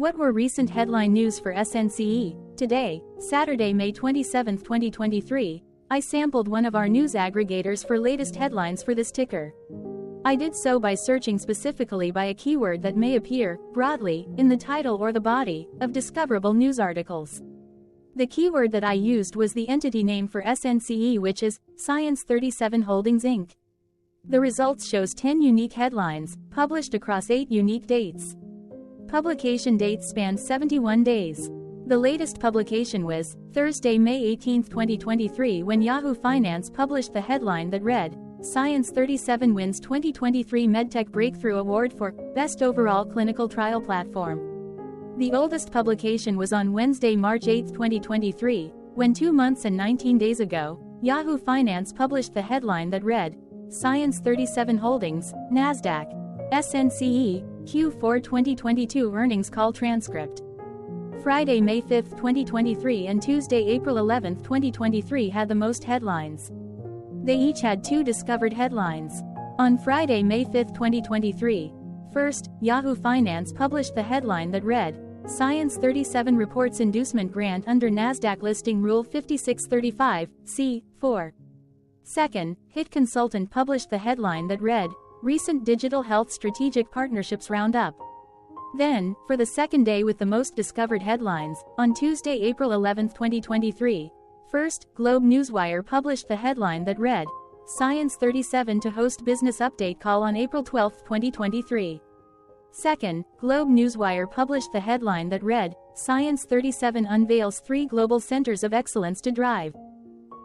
What were recent headline news for SNCE? Today, Saturday, May 27, 2023, I sampled one of our news aggregators for latest headlines for this ticker. I did so by searching specifically by a keyword that may appear, broadly, in the title or the body of discoverable news articles. The keyword that I used was the entity name for SNCE, which is Science 37 Holdings Inc. The results shows 10 unique headlines, published across 8 unique dates. Publication dates span 71 days. The latest publication was Thursday, May 18, 2023, when Yahoo Finance published the headline that read, Science 37 wins 2023 MedTech Breakthrough Award for Best Overall Clinical Trial Platform. The oldest publication was on Wednesday, March 8, 2023, when 2 months and 19 days ago, Yahoo Finance published the headline that read, Science 37 Holdings, NASDAQ, SNCE, Q4 2022 Earnings Call Transcript. Friday, May 5, 2023 and Tuesday, April 11, 2023 had the most headlines. They each had 2 discovered headlines. On Friday, May 5, 2023, first, Yahoo Finance published the headline that read, Science 37 reports inducement grant under NASDAQ listing Rule 5635, C4. Second, Hit Consultant published the headline that read, Recent Digital Health Strategic Partnerships Roundup. Then, for the second day with the most discovered headlines, on Tuesday, April 11, 2023, first, Globe Newswire published the headline that read, Science 37 to host business update call on April 12, 2023. Second, Globe Newswire published the headline that read, Science 37 unveils 3 global centers of excellence to drive.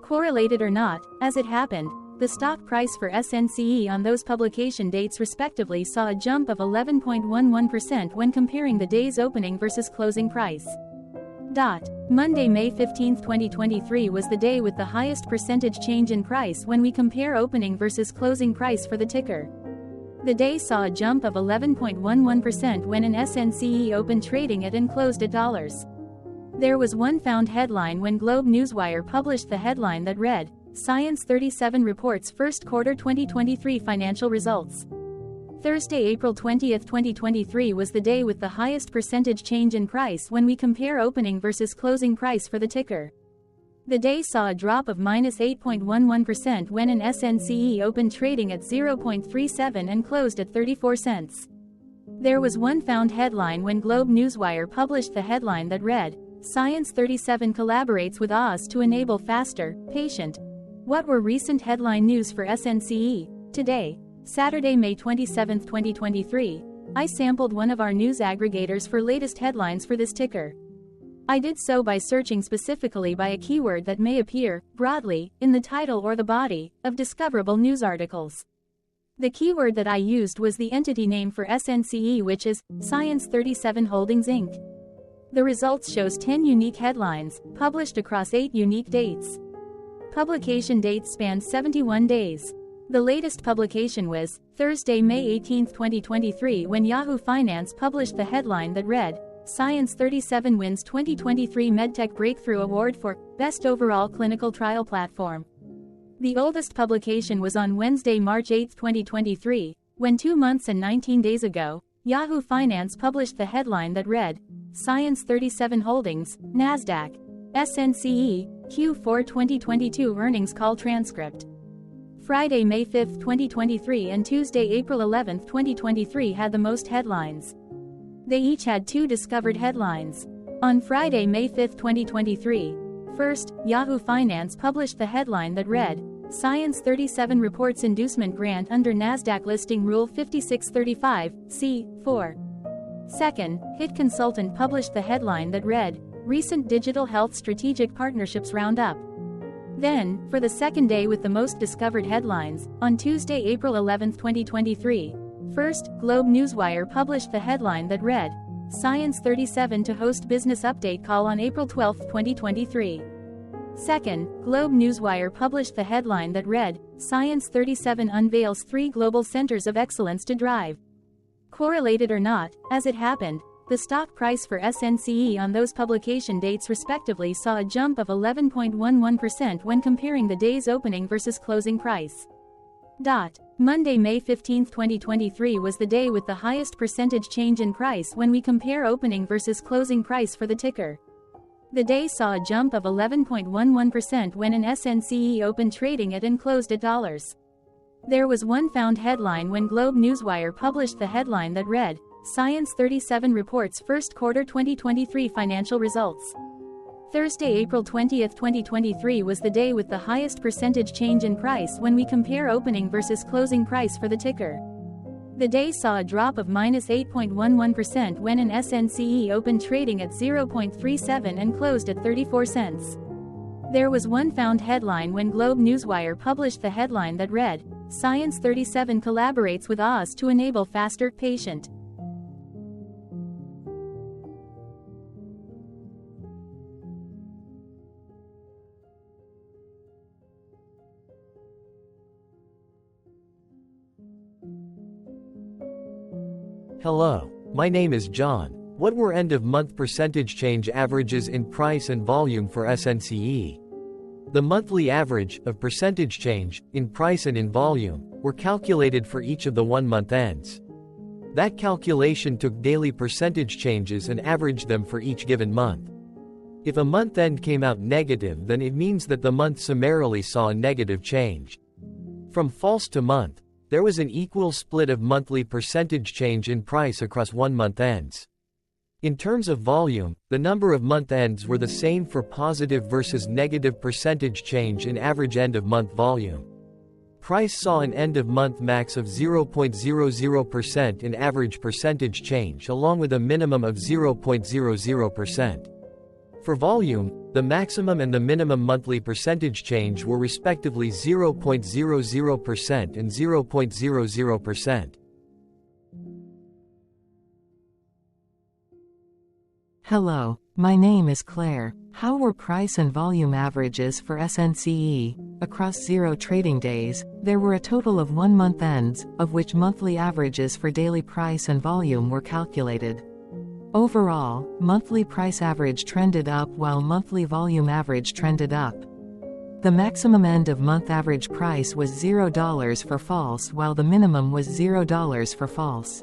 Correlated or not, as it happened, the stock price for SNCE on those publication dates respectively saw a jump of 11.11% when comparing the day's opening versus closing price. Monday, May 15, 2023 was the day with the highest percentage change in price when we compare opening versus closing price for the ticker. The day saw a jump of 11.11% when an SNCE opened trading at and closed at dollars. There was one found headline when Globe Newswire published the headline that read, Science 37 reports first quarter 2023 financial results. Thursday, April 20, 2023 was the day with the highest percentage change in price when we compare opening versus closing price for the ticker. The day saw a drop of -8.11% when an SNCE opened trading at 0.37 and closed at 34 cents. There was one found headline when Globe Newswire published the headline that read, Science 37 collaborates with AAS to enable faster, patient. What were recent headline news for SNCE? Today, Saturday, May 27, 2023, I sampled one of our news aggregators for latest headlines for this ticker. I did so by searching specifically by a keyword that may appear, broadly, in the title or the body of discoverable news articles. The keyword that I used was the entity name for SNCE, which is Science 37 Holdings Inc. The results shows 10 unique headlines, published across 8 unique dates. Publication dates span 71 days. The latest publication was Thursday, May 18, 2023, when Yahoo Finance published the headline that read, Science 37 wins 2023 MedTech Breakthrough Award for Best Overall Clinical Trial Platform. The oldest publication was on Wednesday, March 8, 2023, when 2 months and 19 days ago, Yahoo Finance published the headline that read, Science 37 Holdings, NASDAQ, SNCE, Q4 2022 Earnings Call Transcript. Friday, May 5, 2023 and Tuesday, April 11, 2023 had the most headlines. They each had 2 discovered headlines. On Friday, May 5, 2023, first, Yahoo Finance published the headline that read, Science 37 reports inducement grant under NASDAQ listing Rule 5635, C4. Second, Hit Consultant published the headline that read, Recent Digital Health Strategic Partnerships Roundup. Then, for the second day with the most discovered headlines, on Tuesday, April 11, 2023, first, Globe Newswire published the headline that read, Science 37 to host business update call on April 12, 2023. Second, Globe Newswire published the headline that read, Science 37 unveils 3 global centers of excellence to drive. Correlated or not, as it happened, the stock price for SNCE on those publication dates respectively saw a jump of 11.11% when comparing the day's opening versus closing price. Monday, May 15, 2023 was the day with the highest percentage change in price when we compare opening versus closing price for the ticker. The day saw a jump of 11.11% when an SNCE opened trading at and closed at dollars. There was one found headline when Globe Newswire published the headline that read, Science 37 reports first quarter 2023 financial results. Thursday, April 20, 2023 was the day with the highest percentage change in price when we compare opening versus closing price for the ticker. The day saw a drop of -8.11% when an SNCE opened trading at 0.37 and closed at 34 cents. There was one found headline when Globe Newswire published the headline that read, Science 37 collaborates with AAS to enable faster, patient. Hello, my name is John. What were end-of-month percentage change averages in price and volume for SNCE? The monthly average of percentage change in price and in volume were calculated for each of the 1-month ends. That calculation took daily percentage changes and averaged them for each given month. If a month end came out negative, then it means that the month summarily saw a negative change. From false to month, there was an equal split of monthly percentage change in price across 1-month ends. In terms of volume, the number of month ends were the same for positive versus negative percentage change in average end-of-month volume. Price saw an end-of-month max of 0.00% in average percentage change along with a minimum of 0.00%. For volume, the maximum and the minimum monthly percentage change were respectively 0.00% and 0.00%. Hello, my name is Claire. How were price and volume averages for SNCE? Across 0 trading days, there were a total of 1-month ends, of which monthly averages for daily price and volume were calculated. Overall, monthly price average trended up while monthly volume average trended up. The maximum end-of-month average price was $0 for false while the minimum was $0 for false.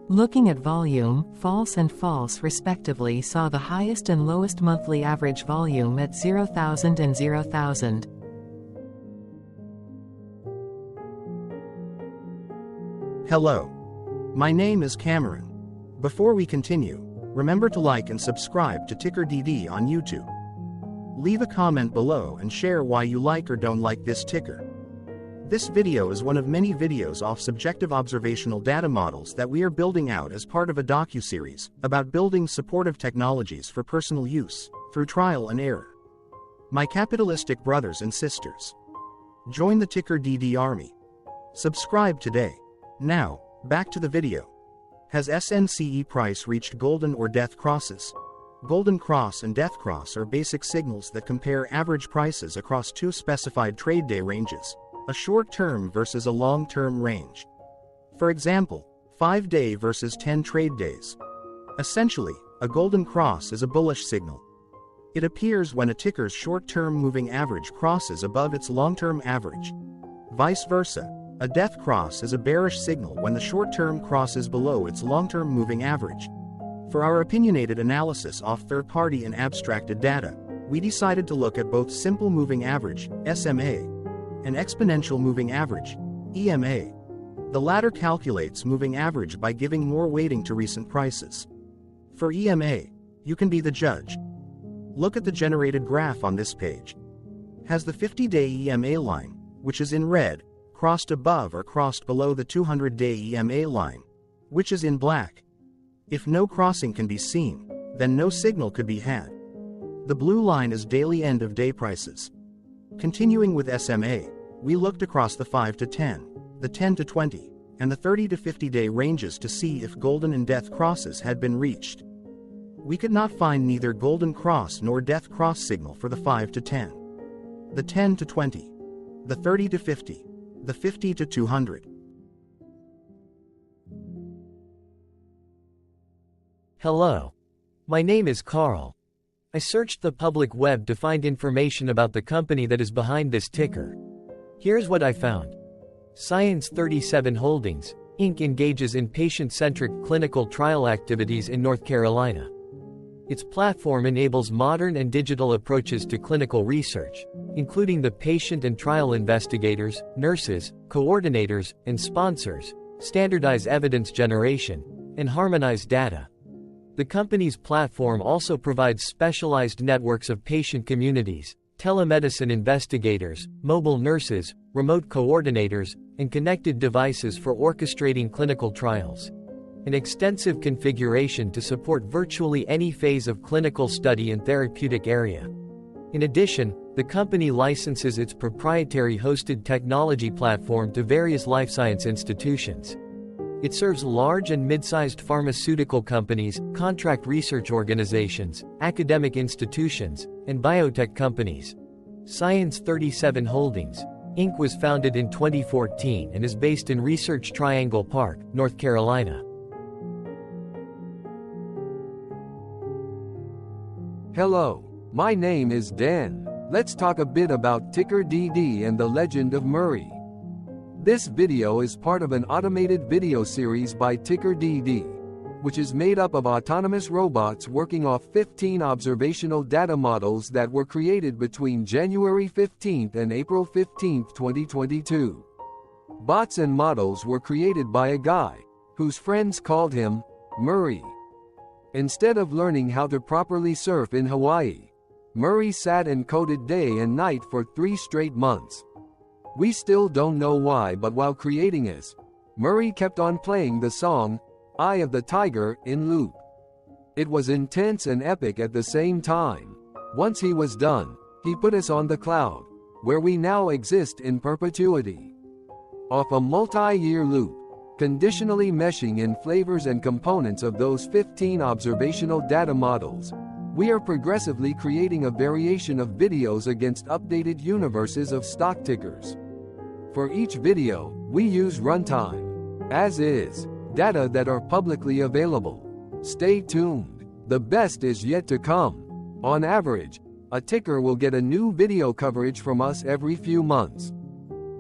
Looking at volume, false and false respectively saw the highest and lowest monthly average volume at 0,000 and 0,000. Hello. My name is Cameron. Before we continue, remember to like and subscribe to TickerDD on YouTube. Leave a comment below and share why you like or don't like this ticker. This video is one of many videos off subjective observational data models that we are building out as part of a docu-series about building supportive technologies for personal use, through trial and error. My capitalistic brothers and sisters, join the TickerDD army. Subscribe today. Now, back to the video. Has SNCE price reached golden or death crosses? Golden cross and death cross are basic signals that compare average prices across 2 specified trade day ranges, a short-term versus a long-term range. For example, 5-day versus 10 trade days. Essentially, a golden cross is a bullish signal. It appears when a ticker's short-term moving average crosses above its long-term average. Vice versa, a death cross is a bearish signal when the short-term crosses below its long-term moving average. For our opinionated analysis off third-party and abstracted data, we decided to look at both simple moving average, SMA, and exponential moving average, EMA. The latter calculates moving average by giving more weighting to recent prices. For EMA, you can be the judge. Look at the generated graph on this page. Has the 50-day EMA line, which is in red, crossed above or crossed below the 200-day EMA line, which is in black? If no crossing can be seen, then no signal could be had. The blue line is daily end-of-day prices. Continuing with SMA, we looked across the 5 to 10, the 10 to 20, and the 30 to 50-day ranges to see if golden and death crosses had been reached. We could not find neither golden cross nor death cross signal for the 5 to 10, the 10 to 20, the 30 to 50, the 50 to 200. Hello. My name is Carl. I searched the public web to find information about the company that is behind this ticker. Here's what I found. Science 37 Holdings, Inc. engages in patient-centric clinical trial activities in North Carolina. Its platform enables modern and digital approaches to clinical research, including the patient and trial investigators, nurses, coordinators, and sponsors, standardize evidence generation, and harmonize data. The company's platform also provides specialized networks of patient communities, telemedicine investigators, mobile nurses, remote coordinators, and connected devices for orchestrating clinical trials. An extensive configuration to support virtually any phase of clinical study and therapeutic area. In addition, the company licenses its proprietary hosted technology platform to various life science institutions. It serves large and mid-sized pharmaceutical companies, contract research organizations, academic institutions, and biotech companies. Science 37 Holdings, Inc. was founded in 2014 and is based in Research Triangle Park, North Carolina. Hello, my name is Dan. Let's talk a bit about TickerDD and the legend of Murray. This video is part of an automated video series by TickerDD, which is made up of autonomous robots working off 15 observational data models that were created between January 15 and April 15, 2022. Bots and models were created by a guy, whose friends called him Murray. Instead of learning how to properly surf in Hawaii, Murray sat and coded day and night for 3 straight months. We still don't know why, but while creating this, Murray kept on playing the song, Eye of the Tiger, in loop. It was intense and epic at the same time. Once he was done, he put us on the cloud, where we now exist in perpetuity. Off a multi-year loop, conditionally meshing in flavors and components of those 15 observational data models, we are progressively creating a variation of videos against updated universes of stock tickers. For each video, we use runtime, as is, data that are publicly available. Stay tuned. The best is yet to come. On average, a ticker will get a new video coverage from us every few months.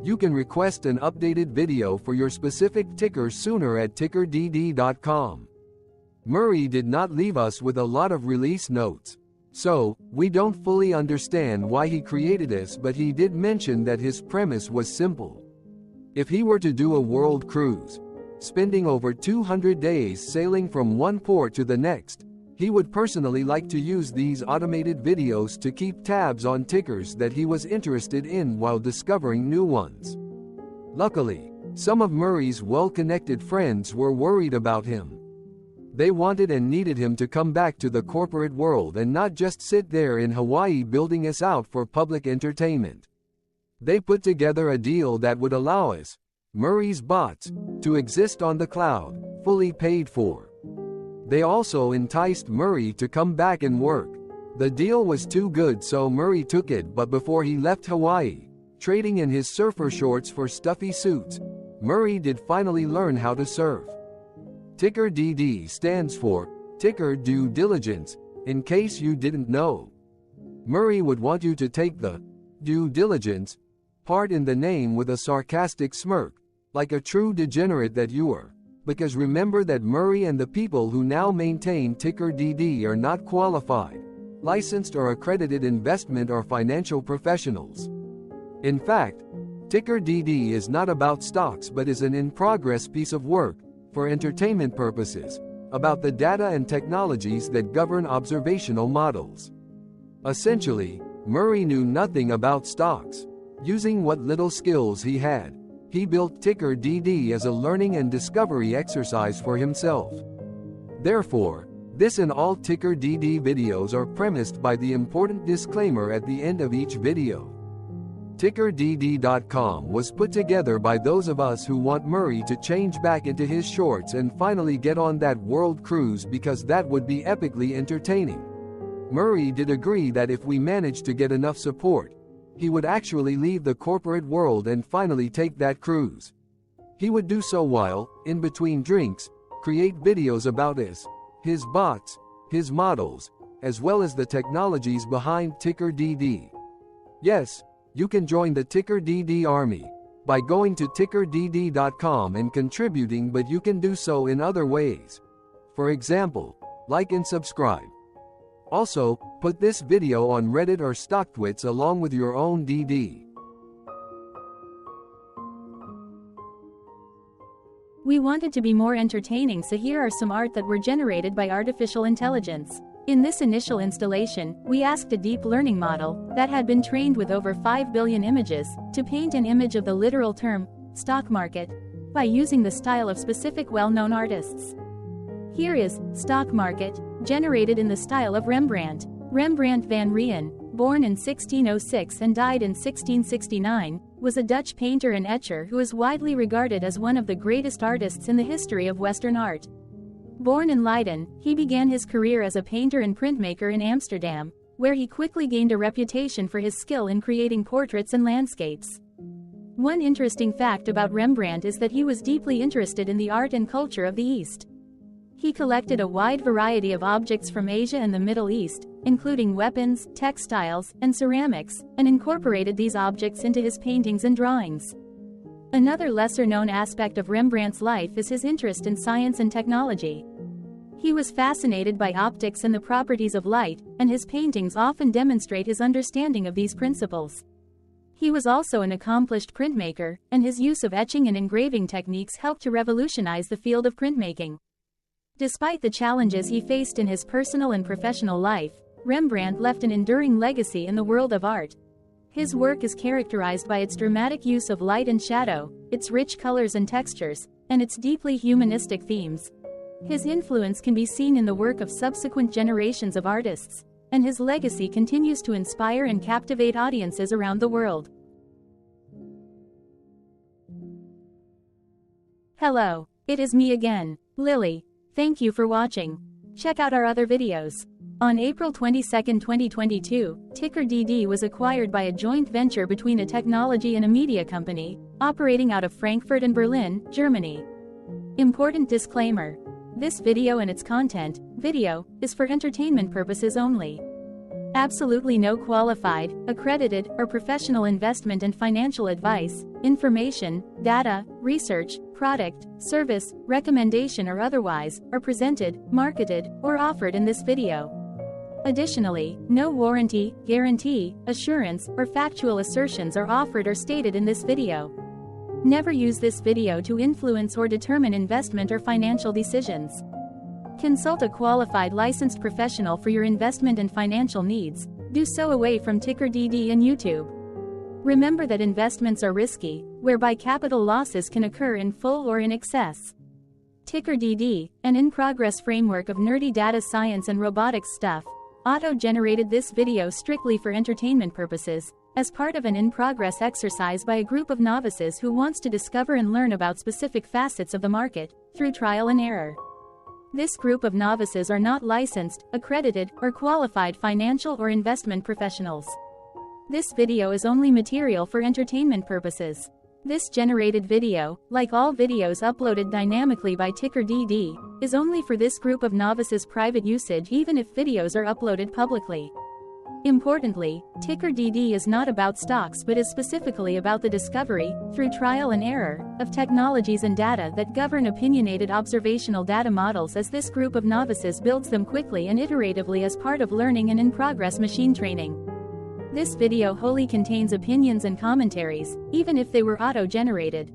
You can request an updated video for your specific ticker sooner at TickerDD.com. Murray did not leave us with a lot of release notes, so we don't fully understand why he created this, but he did mention that his premise was simple. If he were to do a world cruise, spending over 200 days sailing from one port to the next, he would personally like to use these automated videos to keep tabs on tickers that he was interested in while discovering new ones. Luckily, some of Murray's well-connected friends were worried about him. They wanted and needed him to come back to the corporate world and not just sit there in Hawaii building us out for public entertainment. They put together a deal that would allow us, Murray's bots, to exist on the cloud, fully paid for. They also enticed Murray to come back and work. The deal was too good, so Murray took it, but before he left Hawaii, trading in his surfer shorts for stuffy suits, Murray did finally learn how to surf. TickerDD stands for Ticker Due Diligence, in case you didn't know. Murray would want you to take the due diligence part in the name with a sarcastic smirk, like a true degenerate that you are. Because remember that Murray and the people who now maintain TickerDD are not qualified, licensed or accredited investment or financial professionals. In fact, TickerDD is not about stocks but is an in-progress piece of work, for entertainment purposes, about the data and technologies that govern observational models. Essentially, Murray knew nothing about stocks. Using what little skills he had, he built TickerDD as a learning and discovery exercise for himself. Therefore, this and all TickerDD videos are premised by the important disclaimer at the end of each video. TickerDD.com was put together by those of us who want Murray to change back into his shorts and finally get on that world cruise, because that would be epically entertaining. Murray did agree that if we managed to get enough support, he would actually leave the corporate world and finally take that cruise. He would do so while, in between drinks, create videos about us, his bots, his models, as well as the technologies behind TickerDD. Yes, you can join the TickerDD army. by going to TickerDD.com and contributing, but you can do so in other ways. For example, like and subscribe. Also, put this video on Reddit or StockTwits along with your own DD. We wanted to be more entertaining, so here are some art that were generated by artificial intelligence. In this initial installation, we asked a deep learning model that had been trained with over 5 billion images to paint an image of the literal term, stock market, by using the style of specific well-known artists. Here is stock market, generated in the style of Rembrandt. Rembrandt van Rijn, born in 1606 and died in 1669, was a Dutch painter and etcher who is widely regarded as one of the greatest artists in the history of Western art. Born in Leiden, he began his career as a painter and printmaker in Amsterdam, where he quickly gained a reputation for his skill in creating portraits and landscapes. One interesting fact about Rembrandt is that he was deeply interested in the art and culture of the East. He collected a wide variety of objects from Asia and the Middle East, including weapons, textiles, and ceramics, and incorporated these objects into his paintings and drawings. Another lesser-known aspect of Rembrandt's life is his interest in science and technology. He was fascinated by optics and the properties of light, and his paintings often demonstrate his understanding of these principles. He was also an accomplished printmaker, and his use of etching and engraving techniques helped to revolutionize the field of printmaking. Despite the challenges he faced in his personal and professional life, Rembrandt left an enduring legacy in the world of art. His work is characterized by its dramatic use of light and shadow, its rich colors and textures, and its deeply humanistic themes. His influence can be seen in the work of subsequent generations of artists, and his legacy continues to inspire and captivate audiences around the world. Hello, it is me again, Lily. Thank you for watching. Check out our other videos. On April 22, 2022, TickerDD was acquired by a joint venture between a technology and a media company, operating out of Frankfurt and Berlin, Germany. Important disclaimer. This video and its content, is for entertainment purposes only. Absolutely no qualified, accredited, or professional investment and financial advice, information, data, research, product, service, recommendation or otherwise, are presented, marketed, or offered in this video. Additionally, no warranty, guarantee, assurance, or factual assertions are offered or stated in this video. Never use this video to influence or determine investment or financial decisions. Consult a qualified licensed professional for your investment and financial needs. Do so away from TickerDD and YouTube. Remember that investments are risky, whereby capital losses can occur in full or in excess. TickerDD, an in-progress framework of nerdy data science and robotics stuff, auto-generated this video strictly for entertainment purposes, as part of an in-progress exercise by a group of novices who wants to discover and learn about specific facets of the market, through trial and error. This group of novices are not licensed, accredited, or qualified financial or investment professionals. This video is only material for entertainment purposes. This generated video, like all videos uploaded dynamically by TickerDD, is only for this group of novices' private usage even if videos are uploaded publicly. Importantly, TickerDD is not about stocks but is specifically about the discovery, through trial and error, of technologies and data that govern opinionated observational data models as this group of novices builds them quickly and iteratively as part of learning and in-progress machine training. This video wholly contains opinions and commentaries, even if they were auto-generated.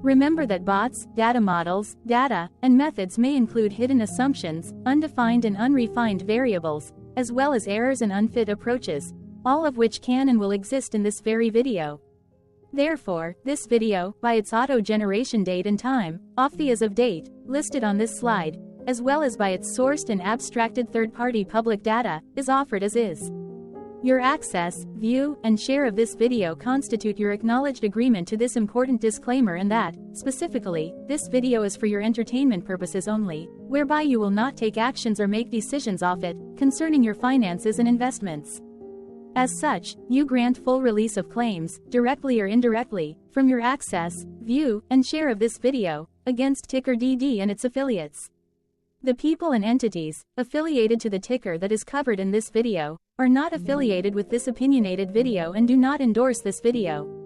Remember that bots, data models, data, and methods may include hidden assumptions, undefined and unrefined variables, as well as errors and unfit approaches, all of which can and will exist in this very video. Therefore, this video, by its auto-generation date and time, off the as of date, listed on this slide, as well as by its sourced and abstracted third-party public data, is offered as is. Your access, view, and share of this video constitute your acknowledged agreement to this important disclaimer and that, specifically, this video is for your entertainment purposes only, whereby you will not take actions or make decisions off it, concerning your finances and investments. As such, you grant full release of claims, directly or indirectly, from your access, view, and share of this video, against TickerDD and its affiliates. The people and entities, affiliated to the ticker that is covered in this video, are not affiliated with this opinionated video and do not endorse this video.